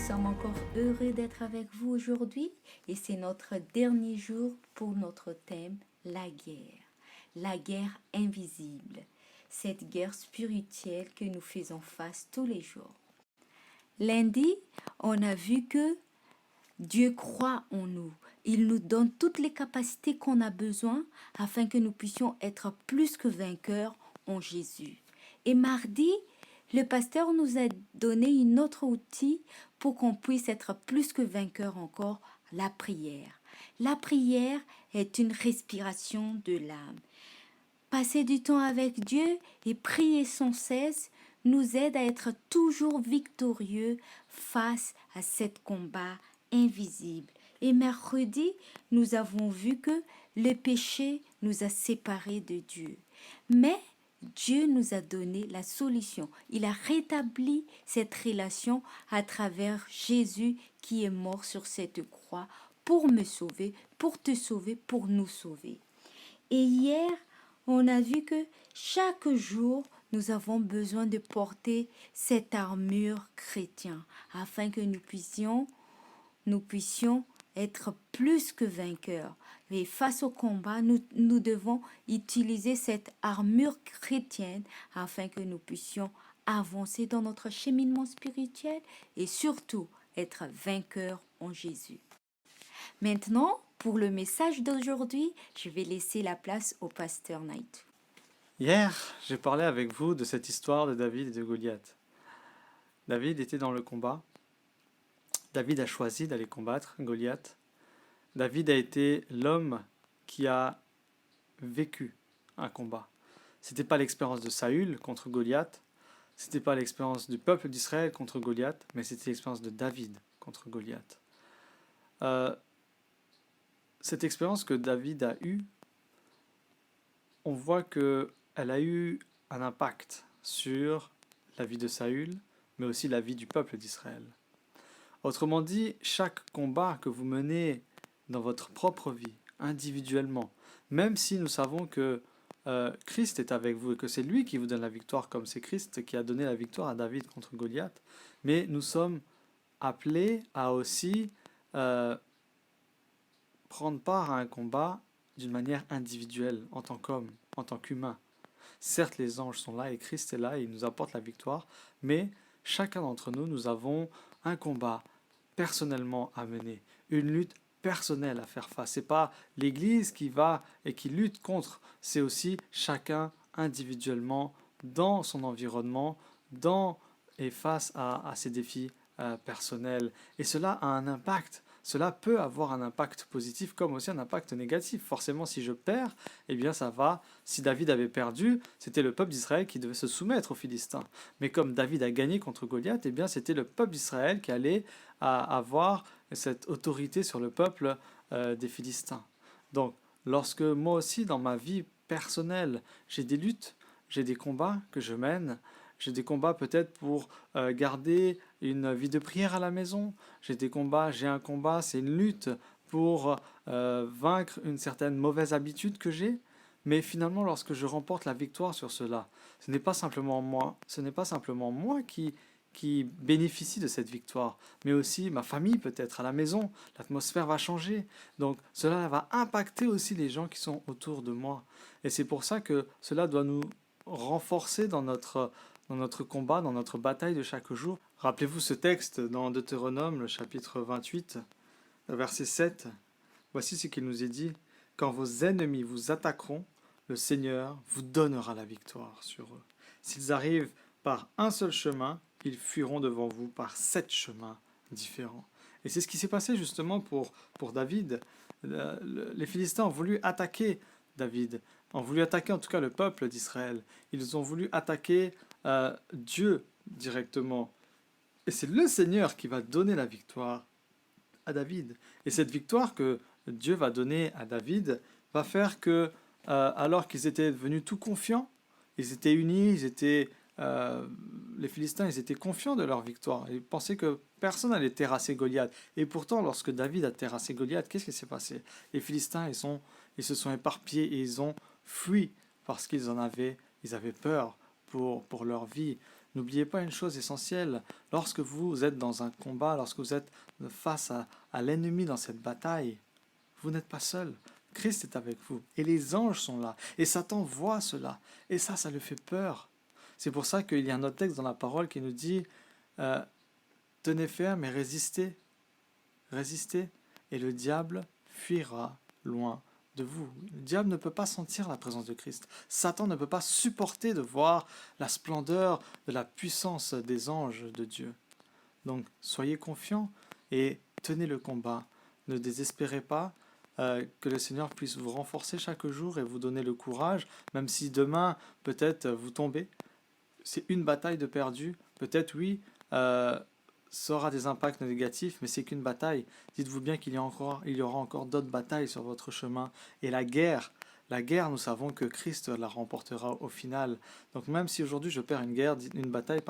sommes encore heureux d'être avec vous aujourd'hui et c'est notre dernier jour pour notre thème, la guerre invisible, cette guerre spirituelle que nous faisons face tous les jours. Lundi, on a vu que Dieu croit en nous. Il nous donne toutes les capacités qu'on a besoin afin que nous puissions être plus que vainqueurs en Jésus. Et mardi, le pasteur nous a donné un autre outil pour qu'on puisse être plus que vainqueurs encore, la prière. La prière est une respiration de l'âme. Passer du temps avec Dieu et prier sans cesse nous aide à être toujours victorieux face à cet combat invisible. Et mercredi, nous avons vu que le péché nous a séparés de Dieu. Mais Dieu nous a donné la solution. Il a rétabli cette relation à travers Jésus qui est mort sur cette croix pour me sauver, pour te sauver, pour nous sauver. Et hier, on a vu que chaque jour, nous avons besoin de porter cette armure chrétienne afin que nous puissions être plus que vainqueurs. Et face au combat, nous devons utiliser cette armure chrétienne afin que nous puissions avancer dans notre cheminement spirituel et surtout être vainqueurs en Jésus. Maintenant, pour le message d'aujourd'hui, je vais laisser la place au pasteur Naïtou. Hier, j'ai parlé avec vous de cette histoire de David et de Goliath. David était dans le combat. David a choisi d'aller combattre Goliath. David a été l'homme qui a vécu un combat. C'était pas l'expérience de Saül contre Goliath, c'était pas l'expérience du peuple d'Israël contre Goliath, mais c'était l'expérience de David contre Goliath. Cette expérience que David a eue, on voit qu'elle a eu un impact sur la vie de Saül, mais aussi la vie du peuple d'Israël. Autrement dit, chaque combat que vous menez dans votre propre vie, individuellement, même si nous savons que Christ est avec vous et que c'est lui qui vous donne la victoire, comme c'est Christ qui a donné la victoire à David contre Goliath, mais nous sommes appelés à aussi prendre part à un combat d'une manière individuelle, en tant qu'homme, en tant qu'humain. Certes, les anges sont là et Christ est là et il nous apporte la victoire, mais chacun d'entre nous, nous avons un combat personnellement à mener, une lutte personnelle à faire face. Ce n'est pas l'Église qui va et qui lutte contre, c'est aussi chacun individuellement dans son environnement, et face à ses défis personnels. Et cela a un impact. Cela peut avoir un impact positif comme aussi un impact négatif. Forcément, si je perds, eh bien ça va. Si David avait perdu, c'était le peuple d'Israël qui devait se soumettre aux Philistins. Mais comme David a gagné contre Goliath, eh bien c'était le peuple d'Israël qui allait avoir cette autorité sur le peuple des Philistins. Donc, lorsque moi aussi, dans ma vie personnelle, j'ai des luttes, j'ai des combats que je mène, j'ai des combats peut-être pour garder une vie de prière à la maison. J'ai un combat, c'est une lutte pour vaincre une certaine mauvaise habitude que j'ai. Mais finalement, lorsque je remporte la victoire sur cela, ce n'est pas simplement moi qui bénéficie de cette victoire, mais aussi ma famille peut-être à la maison. L'atmosphère va changer. Donc cela va impacter aussi les gens qui sont autour de moi. Et c'est pour ça que cela doit nous renforcer dans notre combat, dans notre bataille de chaque jour. Rappelez-vous ce texte dans Deutéronome, le chapitre 28, verset 7. Voici ce qu'il nous est dit. Quand vos ennemis vous attaqueront, le Seigneur vous donnera la victoire sur eux. S'ils arrivent par un seul chemin, ils fuiront devant vous par 7 chemins différents. Et c'est ce qui s'est passé justement pour David. Les Philistins ont voulu attaquer David, ont voulu attaquer en tout cas le peuple d'Israël. Ils ont voulu attaquer Dieu directement. Et c'est le Seigneur qui va donner la victoire à David. Et cette victoire que Dieu va donner à David va faire que, alors qu'ils étaient devenus tout confiants, ils étaient unis, les Philistins, ils étaient confiants de leur victoire. Ils pensaient que personne n'allait terrasser Goliath. Et pourtant, lorsque David a terrassé Goliath, qu'est-ce qui s'est passé? Les Philistins, ils se sont éparpillés et ils ont fui parce ils avaient peur pour leur vie. N'oubliez pas une chose essentielle, lorsque vous êtes dans un combat, lorsque vous êtes face à l'ennemi dans cette bataille, vous n'êtes pas seul. Christ est avec vous et les anges sont là et Satan voit cela et ça lui fait peur. C'est pour ça qu'il y a un autre texte dans la parole qui nous dit tenez ferme et résistez, et le diable fuira loin de vous. Le diable ne peut pas sentir la présence de Christ. Satan ne peut pas supporter de voir la splendeur de la puissance des anges de Dieu. Donc soyez confiants et tenez le combat. Ne désespérez pas. Que le Seigneur puisse vous renforcer chaque jour et vous donner le courage, même si demain peut-être vous tombez. C'est une bataille de perdu. Peut-être oui, ça aura des impacts négatifs, mais c'est qu'une bataille. Dites-vous bien qu'il y aura encore d'autres batailles sur votre chemin. Et la guerre, nous savons que Christ la remportera au final. Donc même si aujourd'hui je perds une bataille,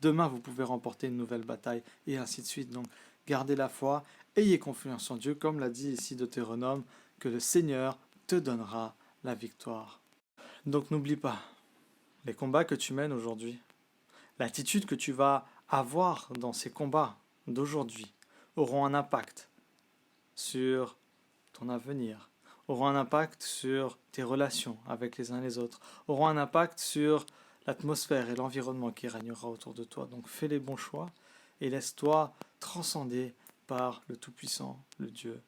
demain vous pouvez remporter une nouvelle bataille, et ainsi de suite. Donc gardez la foi, ayez confiance en Dieu, comme l'a dit ici Deutéronome, que le Seigneur te donnera la victoire. Donc n'oublie pas, les combats que tu mènes aujourd'hui, l'attitude que tu vas avoir dans ces combats d'aujourd'hui auront un impact sur ton avenir, auront un impact sur tes relations avec les uns les autres, auront un impact sur l'atmosphère et l'environnement qui régnera autour de toi. Donc fais les bons choix et laisse-toi transcender par le Tout-Puissant, le Dieu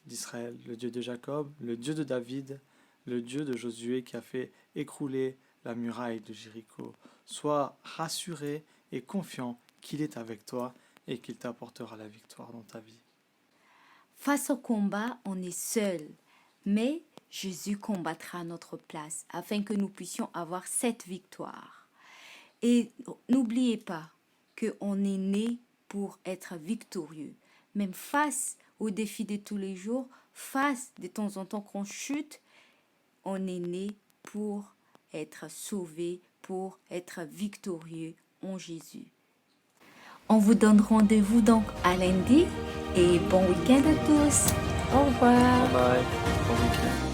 d'Israël, le Dieu de Jacob, le Dieu de David, le Dieu de Josué qui a fait écrouler la muraille de Jéricho. Sois rassuré et confiant qu'il est avec toi et qu'il t'apportera la victoire dans ta vie. Face au combat, on est seul, mais Jésus combattra à notre place afin que nous puissions avoir cette victoire. Et n'oubliez pas qu'on est né pour être victorieux. Même face aux défis de tous les jours, face de temps en temps qu'on chute, on est né pour être sauvé, pour être victorieux en Jésus. On vous donne rendez-vous donc à lundi et bon week-end à tous. Au revoir. Bye bye. Bon week-end.